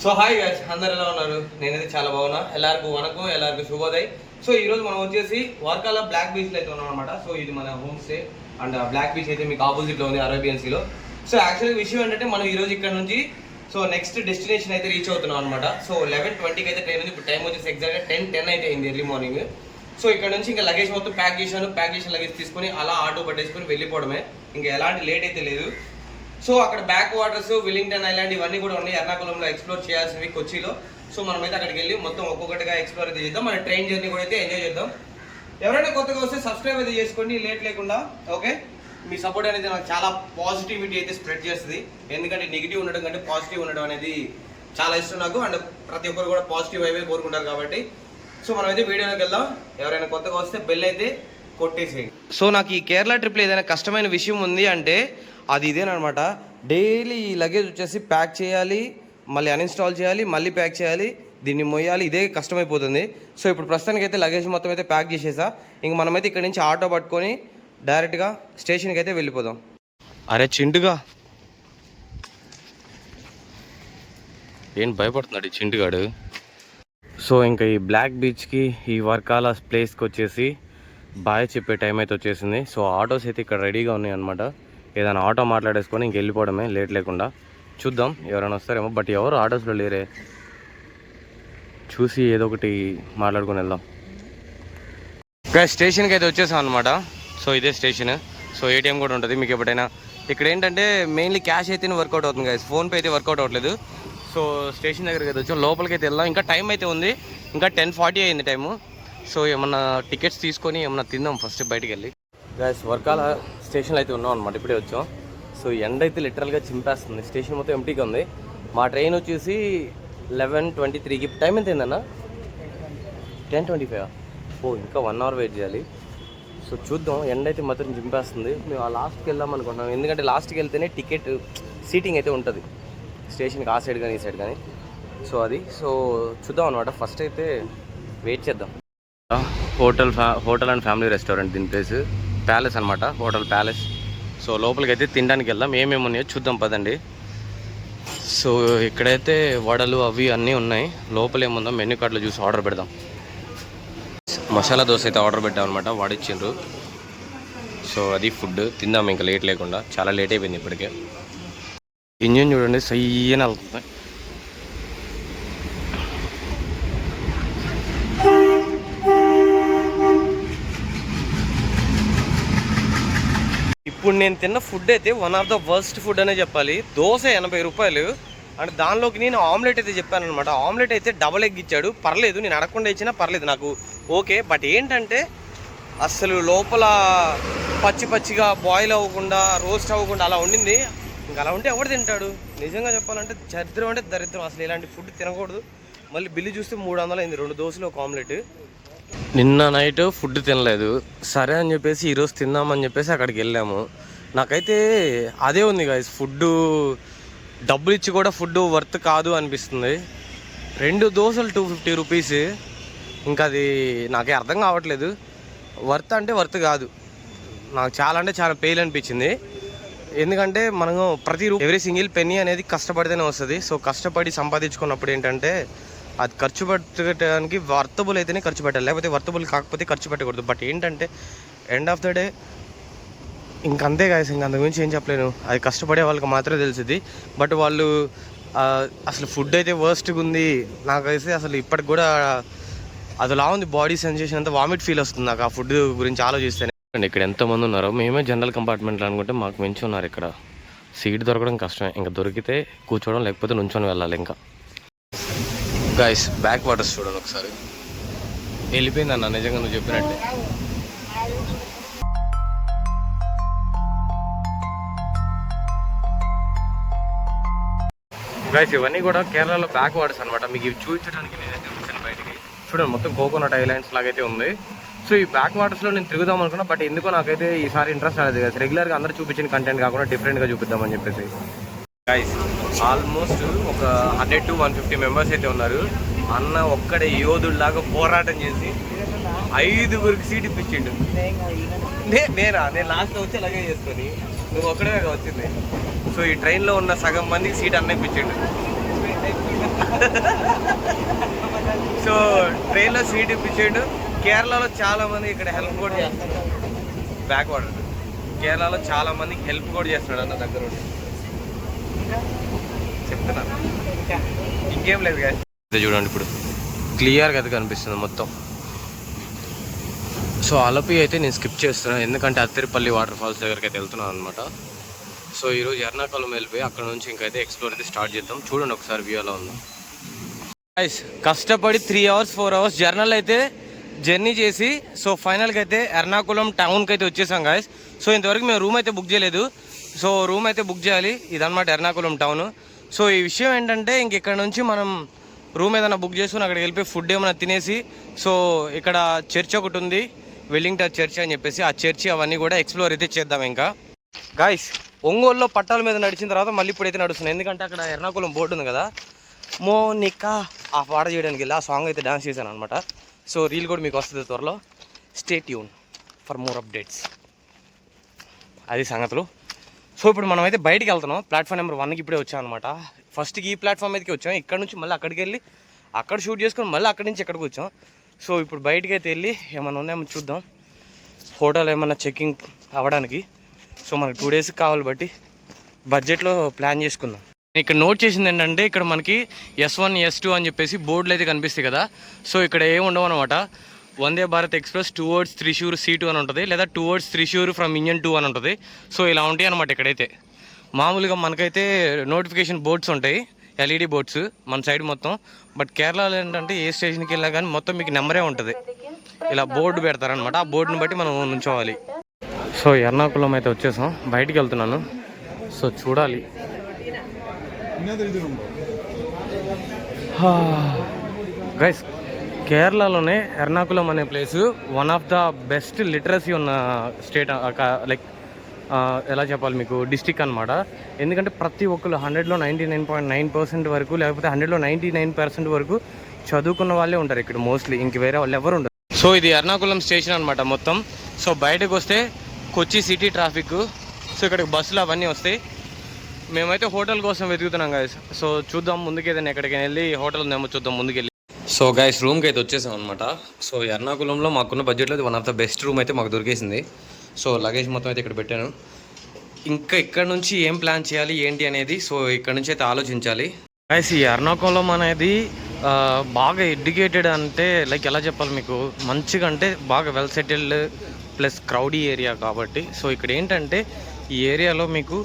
So hi guys, అందరు ఎలా ఉన్నారు? నేనైతే చాలా బాగున్నా. ఎల్లరికూ వనకం, ఎల్లరికూ శుభోదయ్. సో ఈ రోజు మనం వచ్చేసి వర్కాల బ్లాక్ బీచ్ లో అయితే ఉన్నాం అనమాట. సో ఇది మన home stay and black beach అయితే మీకు ఆపోజిట్ లో ఉంది, అరేబియన్ సీలో. సో యాక్చువల్గా విషయం ఏంటంటే మనం ఈ రోజు ఇక్కడ నుంచి సో నెక్స్ట్ డెస్టినేషన్ అయితే రీచ్ అవుతున్నాం అనమాట. సో 11:20కి అయితే ట్రైన్ ఉంది. ఇప్పుడు టైం వచ్చేసి ఎగ్జాక్ట్గా 10:10 అయితే అయింది ఎర్లీ మార్నింగ్. సో ఇక్కడ నుంచి ఇంకా లగేజ్ మొత్తం ప్యాక్ చేసిన లగేజ్ తీసుకొని అలా ఆటో పట్టేసుకొని వెళ్ళిపోవడమే. ఇంకా ఎలాంటి లేట్ అయితే లేదు. సో అక్కడ బ్యాక్ వాటర్స్, విల్లింగ్టన్ ఐలాండ్ ఇవన్నీ కూడా ఉన్నాయి ఎర్నాకుళంలో ఎక్స్ప్లోర్ చేయాల్సినవి కొచ్చిలో. సో మనమైతే అక్కడికి వెళ్ళి మొత్తం ఒక్కొక్కటిగా ఎక్స్ప్లోర్ అయితే చేద్దాం. మన ట్రైన్ జర్నీ కూడా అయితే ఎంజాయ్ చేద్దాం. ఎవరైనా కొత్తగా వస్తే సబ్స్క్రైబ్ అయితే చేసుకోండి లేట్ లేకుండా. ఓకే, మీ సపోర్ట్ అనేది నాకు చాలా పాజిటివిటీ అయితే స్ప్రెడ్ చేస్తుంది. ఎందుకంటే నెగిటివ్ ఉండడం కంటే పాజిటివ్ ఉండడం అనేది చాలా ఇష్టం నాకు. అండ్ ప్రతి ఒక్కరు కూడా పాజిటివ్ వైవే కోరుకుంటారు కాబట్టి. సో మనమైతే వీడియోలోకి వెళ్దాం. ఎవరైనా కొత్తగా వస్తే బెల్ అయితే కొట్టేసేయండి. సో నాకు ఈ కేరళ ట్రిప్లో ఏదైనా కష్టమైన విషయం ఉంది అంటే అది ఇదేనమాట. డైలీ ఈ లగేజ్ వచ్చేసి ప్యాక్ చేయాలి, మళ్ళీ అన్ఇన్స్టాల్ చేయాలి, మళ్ళీ ప్యాక్ చేయాలి, దీన్ని మొయ్యాలి. ఇదే కష్టమైపోతుంది. సో ఇప్పుడు ప్రస్తుతానికి అయితే లగేజ్ మొత్తం అయితే ప్యాక్ చేసేసా. ఇంక మనమైతే ఇక్కడ నుంచి ఆటో పట్టుకొని డైరెక్ట్గా స్టేషన్కి అయితే వెళ్ళిపోదాం. అరే చింటుగా ఏం భయపడుతున్నాడు ఈ చింటుగాడు. సో ఇంకా ఈ బ్లాక్ బీచ్కి ఈ వర్కాల ప్లేస్కి వచ్చేసి బాయ్ చెప్పే టైం అయితే వచ్చేసింది. సో ఆటోస్ అయితే ఇక్కడ రెడీగా ఉన్నాయి అనమాట. ఏదైనా ఆటో మాట్లాడేసుకొని ఇంక వెళ్ళిపోవడమే లేట్ లేకుండా. చూద్దాం ఎవరైనా వస్తారేమో, బట్ ఎవరు ఆటోస్లో లేరే. చూసి ఏదో ఒకటి మాట్లాడుకొని వెళ్దాం. ఇంకా స్టేషన్కి అయితే వచ్చేసాం అనమాట. సో ఇదే స్టేషన్. సో ఏటీఎం కూడా ఉంటుంది మీకు ఎప్పుడైనా. ఇక్కడ ఏంటంటే మెయిన్లీ క్యాష్ అయితే వర్కౌట్ అవుతుంది కదా, ఫోన్పే అయితే వర్కౌట్ అవ్వట్లేదు. సో స్టేషన్ దగ్గరికి అయితే వచ్చాం. లోపలికి అయితే వెళ్దాం. ఇంకా టైం అయితే ఉంది, ఇంకా 10:40 అయింది టైము. సో ఏమన్నా టికెట్స్ తీసుకొని ఏమన్నా తిందాం ఫస్ట్ బయటికి వెళ్ళి. గైస్ వర్కాల స్టేషన్లో అయితే ఉన్నాం అనమాట, ఇప్పుడే వచ్చాం. సో ఎండ అయితే లిటరల్గా చింపేస్తుంది. స్టేషన్ మొత్తం ఎంటీగా ఉంది. మా ట్రైన్ వచ్చేసి 11:23కి. టైం ఎంత అయిందన్న? 10:25. ఓ ఇంకా 1 అవర్ వెయిట్ చేయాలి. సో చూద్దాం. ఎండ అయితే మాత్రం చింపేస్తుంది. మేము ఆ లాస్ట్కి వెళ్దాం అనుకుంటున్నాం, ఎందుకంటే లాస్ట్కి వెళ్తేనే టికెట్ సీటింగ్ అయితే ఉంటుంది స్టేషన్కి, ఆ సైడ్ కానీ ఈ సైడ్ కానీ. సో అది చూద్దాం అనమాట. ఫస్ట్ అయితే వెయిట్ చేద్దాం. హోటల్ అండ్ ఫ్యామిలీ రెస్టారెంట్ దీని ప్లేస్. ప్యాలెస్ అనమాట, హోటల్ ప్యాలెస్. సో లోపలికి అయితే తినడానికి వెళ్దాం. ఏమేమి ఉన్నాయో చూద్దాం పదండి. సో ఇక్కడైతే వడలు అవి అన్నీ ఉన్నాయి. లోపల ఏముందో మెన్యూ కార్డులో చూసి ఆర్డర్ పెడదాం. మసాలా దోశ అయితే ఆర్డర్ పెట్టాం అనమాట, వాడిచ్చిండ్రు. సో అది ఫుడ్ తిందాం ఇంకా లేట్ లేకుండా. చాలా లేట్ అయిపోయింది ఇప్పటికే. ఇంజిన్ చూడండి సయ్యని వెళ్తుంది. ఇప్పుడు నేను తిన్న ఫుడ్ అయితే one of the worst food అనే చెప్పాలి. దోశ 80 రూపాయలు. అండ్ దానిలోకి నేను ఆమ్లెట్ అయితే చెప్పాను అనమాట. ఆమ్లెట్ అయితే డబల్ ఎగ్ ఇచ్చాడు. పర్లేదు, నేను అడగకుండా ఇచ్చినా పర్లేదు నాకు ఓకే. బట్ ఏంటంటే అసలు లోపల పచ్చిగా బాయిల్ అవ్వకుండా, రోస్ట్ అవ్వకుండా అలా ఉండింది. ఇంకా అలా ఉంటే ఎవడు తింటాడు? నిజంగా చెప్పాలంటే దరిద్రం అంటే దరిద్రం. అసలు ఇలాంటి ఫుడ్ తినకూడదు. మళ్ళీ బిల్లు చూస్తే 300 అయింది, 2 దోశలు ఒక ఆమ్లెట్. నిన్న నైట్ ఫుడ్ తినలేదు, సరే అని చెప్పేసి ఈరోజు తిందామని చెప్పేసి అక్కడికి వెళ్ళాము. నాకైతే అదే ఉంది గైస్, ఫుడ్ డబ్బులు ఇచ్చి కూడా ఫుడ్ వర్త్ కాదు అనిపిస్తుంది. 2 దోశలు 250 రూపీస్. ఇంకా అది నాకే అర్థం కావట్లేదు. వర్త్ అంటే వర్త్ కాదు. నాకు చాలా అంటే చాలా పెయిన్ అనిపించింది. ఎందుకంటే మనం ఎవ్రీ సింగిల్ పెన్నీ అనేది కష్టపడితేనే వస్తుంది. సో కష్టపడి సంపాదించుకున్నప్పుడు ఏంటంటే అది ఖర్చు పెట్టడానికి వర్తబుల్ అయితేనే ఖర్చు పెట్టాలి, లేకపోతే వర్తబుల్ కాకపోతే ఖర్చు పెట్టకూడదు. బట్ ఏంటంటే ఎండ్ ఆఫ్ ద డే ఇంకంతే కాదు, ఇంక అంతకుమించి ఏం చెప్పలేను. అది కష్టపడే వాళ్ళకి మాత్రమే తెలిసింది. బట్ వాళ్ళు అసలు ఫుడ్ అయితే వర్స్ట్గా ఉంది. నాకైతే అసలు ఇప్పటికి కూడా అదిలా ఉంది, బాడీ సెన్సేషన్ అంతా వామిట్ ఫీల్ వస్తుంది నాకు ఆ ఫుడ్ గురించి ఆలోచిస్తేనే. ఇక్కడ ఎంతోమంది ఉన్నారో. మేమే జనరల్ కంపార్ట్మెంట్లో అనుకుంటే మాకు మించి ఉన్నారు. ఇక్కడ సీట్ దొరకడం కష్టమే. ఇంకా దొరికితే కూర్చోవడం, లేకపోతే నుంచొని వెళ్ళాలి. ఇంకా గైస్ బ్యాక్ వాటర్స్ చూడండి ఒకసారి. వెళ్ళిపోయిందన్న నిజంగా నువ్వు చెప్పినట్టే. గైస్ ఇవన్నీ కూడా కేరళలో బ్యాక్ వాటర్స్ అనమాట. మీకు ఇవి చూపించడానికి నేనైతే వచ్చాను బయటికి. చూడండి మొత్తం కోకోనట్ ఐలాండ్స్ లాగైతే ఉంది. సో ఈ బ్యాక్ వాటర్స్లో నేను తిరుగుదాం అనుకున్నా, బట్ ఎందుకో నాకైతే ఈసారి ఇంట్రెస్ట్ రాలేదు కదా. రెగ్యులర్గా అందరూ చూపించిన కంటెంట్ కాకుండా డిఫరెంట్గా చూపిద్దామని చెప్పేసి. గైస్ ఆల్మోస్ట్ ఒక 100 to 150 మెంబర్స్ అయితే ఉన్నారు. అన్న ఒక్కడే యోధుడిలాగా పోరాటం చేసి 5గురికి సీట్ ఇప్పించిండు. నేను లాస్ట్లో వచ్చి అలాగే చేసుకొని, నువ్వు ఒక్కడే వచ్చింది. సో ఈ ట్రైన్లో ఉన్న సగం మందికి సీట్ అన్న ఇప్పించిండు. సో ట్రైన్లో సీట్ ఇప్పించాడు. కేరళలో చాలా మంది ఇక్కడ హెల్ప్ కూడా చేస్తున్నారు. బ్యాక్ వాటర్ కేరళలో చాలా మందికి హెల్ప్ కూడా చేస్తున్నాడు అన్న దగ్గర ఉండి. చెప్తున్నాను ఇంకేం లేదు కదా. చూడండి ఇప్పుడు క్లియర్గా అయితే కనిపిస్తుంది మొత్తం. సో అలపి అయితే నేను స్కిప్ చేస్తున్నాను ఎందుకంటే అత్తిరిపల్లి వాటర్ ఫాల్స్ దగ్గరికి అయితే వెళ్తున్నాను అనమాట. సో ఈరోజు ఎర్నాకుళం వెళ్ళిపోయి అక్కడ నుంచి ఇంకైతే ఎక్స్ప్లోర్ అయితే స్టార్ట్ చేద్దాం. చూడండి ఒకసారి వ్యూ ఎలా ఉందో. కష్టపడి 3 hours 4 hours జర్నల్ అయితే జర్నీ చేసి సో ఫైనల్గా అయితే ఎర్నాకుళం టౌన్కి అయితే వచ్చేసాం గాయస్. సో ఇంతవరకు మేము రూమ్ అయితే బుక్ చేయలేదు. సో రూమ్ అయితే బుక్ చేయాలి. ఇదన్నమాట ఎర్నాకుళం టౌన్. సో ఈ విషయం ఏంటంటే ఇంక ఇక్కడ నుంచి మనం రూమ్ ఏదైనా బుక్ చేసుకుని అక్కడికి వెళ్ళిపోయి ఫుడ్ ఏమైనా తినేసి సో ఇక్కడ చర్చ్ ఒకటి ఉంది వెల్లింగ్టన్ చర్చ్ అని చెప్పేసి ఆ చర్చి అవన్నీ కూడా ఎక్స్ప్లోర్ అయితే చేద్దాం. ఇంకా గాయస్ ఒంగోలులో పట్టాల మీద నడిచిన తర్వాత మళ్ళీ ఇప్పుడైతే నడుస్తున్నాయి ఎందుకంటే అక్కడ ఎర్నాకుళం బోర్డు ఉంది కదా. మోనికా ఆ పాట చేయడానికి వెళ్ళి ఆ సాంగ్ అయితే డాన్స్ చేశాను అనమాట. సో రీల్ కూడా మీకు వస్తుంది త్వరలో. Stay tune for more updates. అది సంగతులు. సో ఇప్పుడు మనం అయితే బయటికి వెళ్తున్నాం. ప్లాట్ఫామ్ నెంబర్ 1కి ఇప్పుడే వచ్చాం అనమాట. ఫస్ట్కి ఈ ప్లాట్ఫామ్ మీదకి వచ్చాం. ఇక్కడ నుంచి మళ్ళీ అక్కడికి వెళ్ళి అక్కడ షూట్ చేసుకొని మళ్ళీ అక్కడి నుంచి ఎక్కడికి వచ్చాం. సో ఇప్పుడు బయటికి అయితే వెళ్ళి ఏమైనా ఉన్నాయేమో చూద్దాం. హోటల్ ఏమన్నా చెక్కింగ్ అవ్వడానికి. సో మనకి 2 days కావాలి బట్టి బడ్జెట్లో ప్లాన్ చేసుకుందాం. ఇక్కడ నోట్ చేసింది ఏంటంటే ఇక్కడ మనకి S1 S2 అని చెప్పేసి బోర్డులు అయితే కనిపిస్తాయి కదా. సో ఇక్కడ ఏమి ఉండవు అనమాట. Vande Bharat express towards Thrissur C2 అని ఉంటుంది, లేదా టువర్డ్స్ త్రిశూర్ ఫ్రమ్ ఇంజన్ 2 అని ఉంటుంది. సో ఇలా ఉంటాయి అనమాట. ఇక్కడైతే మామూలుగా మనకైతే నోటిఫికేషన్ బోర్డ్స్ ఉంటాయి, LED బోర్డ్స్ మన సైడ్ మొత్తం. బట్ కేరళలో ఏంటంటే ఏ స్టేషన్కి వెళ్ళినా కానీ మొత్తం మీకు నెంబరే ఉంటుంది. ఇలా బోర్డు పెడతారనమాట. ఆ బోర్డుని బట్టి మనం నుంచోవాలి. సో ఎర్నాకుళం అయితే వచ్చేసాం. బయటికి వెళ్తున్నాను. సో చూడాలి. గైస్ కేరళలోనే ఎర్నాకుళం అనే place one of the best literacy ఉన్న స్టేట్, లైక్ ఎలా చెప్పాలి మీకు, డిస్టిక్ అనమాట. ఎందుకంటే ప్రతి ఒక్కరు 100లో 99.9% వరకు, లేకపోతే 100లో 99% వరకు చదువుకున్న వాళ్ళే ఉంటారు ఇక్కడ మోస్ట్లీ. ఇంక వేరే వాళ్ళు ఎవరు ఉండరు. సో ఇది ఎర్నాకుళం స్టేషన్ అనమాట మొత్తం. సో బయటకు వస్తే కొచ్చి సిటీ ట్రాఫిక్. సో ఇక్కడికి బస్సులు అవన్నీ వస్తాయి. మేమైతే హోటల్ కోసం వెతుకుతున్నాం గాయస్. సో చూద్దాం ముందుకు ఏదైనా ఎక్కడికైనా వెళ్ళి హోటల్ ఉందేమో చూద్దాం ముందుకెళ్ళి. సో గాయస్ రూమ్కి అయితే వచ్చేసాం అనమాట. సో ఎర్నాకుళంలో మాకున్న బడ్జెట్లో one of the best room అయితే మాకు దొరికేసింది. సో లగేజ్ మొత్తం అయితే ఇక్కడ పెట్టాను. ఇంకా ఇక్కడ నుంచి ఏం ప్లాన్ చేయాలి ఏంటి అనేది సో ఇక్కడ నుంచి అయితే ఆలోచించాలి. గాయస్ ఈ ఎర్నాకుళం అనేది బాగా ఎడ్యుకేటెడ్ అంటే లైక్ ఎలా చెప్పాలి మీకు, మంచిగా అంటే బాగా వెల్ సెటిల్డ్ ప్లస్ క్రౌడీ ఏరియా కాబట్టి. సో ఇక్కడ ఏంటంటే ఈ ఏరియాలో మీకు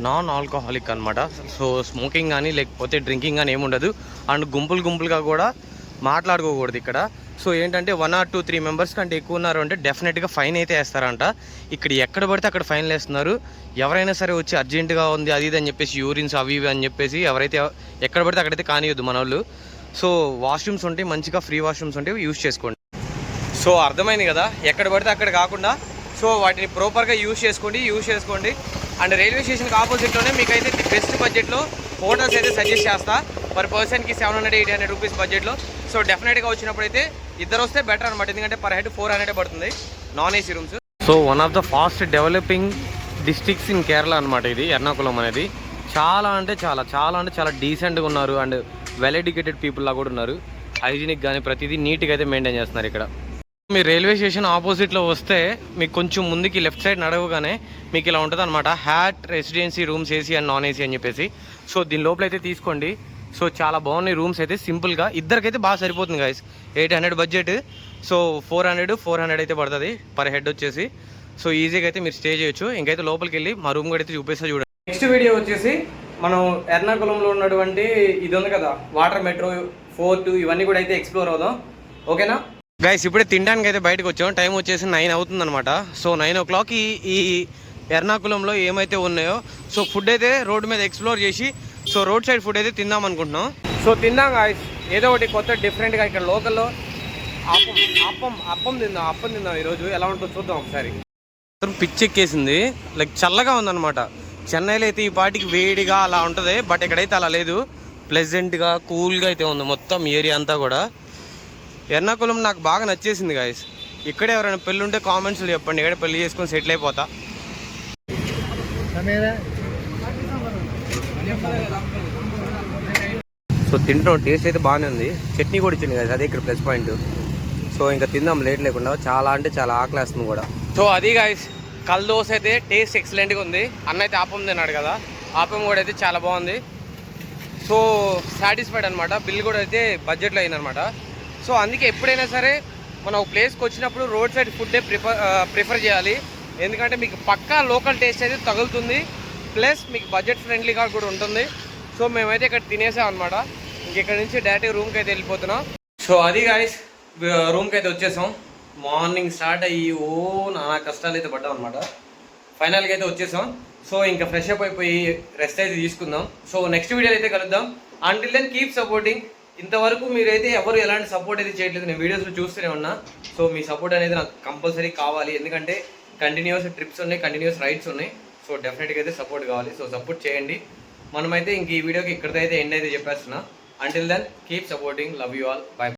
నాన్ ఆల్కహాలిక్ అనమాట. సో స్మోకింగ్ కానీ లేకపోతే డ్రింకింగ్ కానీ ఏముండదు. అండ్ గుంపులుగా కూడా మాట్లాడుకోకూడదు ఇక్కడ. సో ఏంటంటే 1 or 2 3 మెంబర్స్ కంటే ఎక్కువ ఉన్నారు అంటే డెఫినెట్గా ఫైన్ అయితే వేస్తారంట. ఇక్కడ ఎక్కడ పడితే అక్కడ ఫైన్లు వేస్తున్నారు. ఎవరైనా సరే వచ్చి అర్జెంటుగా ఉంది అది ఇది అని చెప్పేసి యూరిన్స్ అవి ఇవి అని చెప్పేసి ఎవరైతే ఎక్కడ పడితే అక్కడైతే కానియొద్దు మన వాళ్ళు. సో వాష్రూమ్స్ ఉంటాయి, మంచిగా ఫ్రీ వాష్రూమ్స్ ఉంటాయి, యూజ్ చేసుకోండి. సో అర్థమైంది కదా, ఎక్కడ పడితే అక్కడ కాకుండా సో వాటిని ప్రాపర్గా యూజ్ చేసుకోండి. అండ్ రైల్వే స్టేషన్కి ఆపోజిట్లోనే మీకైతే బెస్ట్ బడ్జెట్లో హోటల్స్ అయితే సజెస్ట్ చేస్తా. పర్ పర్సన్కి 700-800 రూపీస్ బడ్జెట్లో. సో డెఫినెట్గా వచ్చినప్పుడు అయితే ఇద్దరు వస్తే బెటర్ అనమాట. ఎందుకంటే పర్ హెడ్ 400 పడుతుంది non AC rooms. So one of the fast developing districts in Kerala అనమాట ఇది ఎర్నాకుళం అనేది. చాలా అంటే చాలా డీసెంట్గా ఉన్నారు. అండ్ వెల్ ఎడ్యుకేటెడ్ పీపుల్ లా కూడా ఉన్నారు. హైజీనిక్ కానీ ప్రతిదీ నీట్గా అయితే మెయింటైన్ చేస్తున్నారు ఇక్కడ. మీరు రైల్వే స్టేషన్ ఆపోజిట్లో వస్తే మీకు కొంచెం ముందుకి లెఫ్ట్ సైడ్ నడవగానే మీకు ఇలా ఉంటుంది అనమాట, hat residency rooms AC and non AC అని చెప్పేసి. సో దీని లోపల అయితే తీసుకోండి. సో చాలా బాగున్నాయి రూమ్స్ అయితే. సింపుల్గా ఇద్దరికైతే బాగా సరిపోతుంది గాయస్. 800 బడ్జెట్. సో 400 అయితే పడుతుంది పర్ హెడ్ వచ్చేసి. సో ఈజీగా అయితే మీరు స్టే చేయొచ్చు. ఇంకైతే లోపలికి వెళ్ళి మా రూమ్ కూడా అయితే చూపిస్తా చూడండి. నెక్స్ట్ వీడియో వచ్చేసి మనం ఎర్నాకుళంలో ఉన్నటువంటి ఇది ఉంది కదా వాటర్ మెట్రో, ఫోర్ట్, ఇవన్నీ కూడా అయితే ఎక్స్ప్లోర్ అవుదాం. ఓకేనా గైస్? ఇప్పుడే తినడానికి అయితే బయటకు వచ్చాం. టైం వచ్చేసి 9 అవుతుంది అనమాట. సో 9 o'clock ఈ ఎర్నాకుళంలో ఏమైతే ఉన్నాయో సో ఫుడ్ అయితే రోడ్డు మీద ఎక్స్ప్లోర్ చేసి సో రోడ్ సైడ్ ఫుడ్ అయితే తిందాం అనుకుంటున్నాం. సో తిందాం గాయస్, ఏదో ఒకటి కొత్త డిఫరెంట్గా. ఇక్కడ లోకల్లో అప్పం తిందాం ఈరోజు. ఎలా ఉంటుందో చూద్దాం ఒకసారి. పిచ్చెక్కేసింది, లైక్ చల్లగా ఉందన్నమాట. చెన్నైలో అయితే ఈ పాటికి వేడిగా అలా ఉంటుంది, బట్ ఇక్కడైతే అలా లేదు. ప్లెజెంట్గా కూల్గా అయితే ఉంది మొత్తం ఏరియా అంతా కూడా. ఎర్నాకుళం నాకు బాగా నచ్చేసింది గాయస్. ఇక్కడే ఎవరైనా పెళ్ళి ఉంటే కామెంట్స్లో చెప్పండి, ఇక్కడ పెళ్లి చేసుకొని సెటిల్ అయిపోతా. సో తింటున్నాం, టేస్ట్ అయితే బాగానే ఉంది. చట్నీ కూడా ఇచ్చింది కదా, అదే ఇక్కడ ప్లస్ పాయింట్. సో ఇంకా తిందాం లేట్ లేకుండా, చాలా అంటే చాలా ఆకలేస్తుంది కూడా. సో అది గాయస్, కల్ దోశ అయితే టేస్ట్ ఎక్సలెంట్గా ఉంది. అన్న అయితే ఆపం తిన్నాడు కదా, ఆపం కూడా అయితే చాలా బాగుంది. సో సాటిస్ఫైడ్ అనమాట. బిల్ కూడా అయితే బడ్జెట్లో అయిందనమాట. సో అందుకే ఎప్పుడైనా సరే మనం ఒక ప్లేస్కి వచ్చినప్పుడు రోడ్ సైడ్ ఫుడ్డే ప్రిఫర్ చేయాలి. ఎందుకంటే మీకు పక్కా లోకల్ టేస్ట్ అయితే తగులుతుంది, ప్లస్ మీకు బడ్జెట్ ఫ్రెండ్లీగా కూడా ఉంటుంది. సో మేమైతే ఇక్కడ తినేసాం అనమాట. ఇంకెక్కడి నుంచి డైరెక్ట్గా రూమ్కి అయితే వెళ్ళిపోతున్నాం. సో అది గాయస్, రూమ్కి అయితే వచ్చేసాం. మార్నింగ్ స్టార్ట్ అయ్యి నానా కష్టాలు అయితే పడ్డాం అనమాట. ఫైనల్గా అయితే వచ్చేసాం. సో ఇంకా ఫ్రెష్ అప్ అయిపోయి రెస్ట్ అయితే తీసుకుందాం. సో నెక్స్ట్ వీడియోలో అయితే కలుద్దాం. Until then keep supporting. ఇంతవరకు మీరైతే ఎవరు ఎలాంటి సపోర్ట్ అయితే చేయట్లేదు, నేను వీడియోస్లో చూస్తూనే ఉన్నా. సో మీ సపోర్ట్ అనేది నాకు కంపల్సరీ కావాలి, ఎందుకంటే కంటిన్యూస్ ట్రిప్స్ ఉన్నాయి, కంటిన్యూస్ రైడ్స్ ఉన్నాయి. సో డెఫినెట్గా అయితే సపోర్ట్ కావాలి. సో సపోర్ట్ చేయండి. మనమైతే ఇంక ఈ వీడియోకి ఇక్కడితో అయితే ఎండ్ అయితే చెప్పేస్తున్నా. Until then keep supporting. Love you all. By.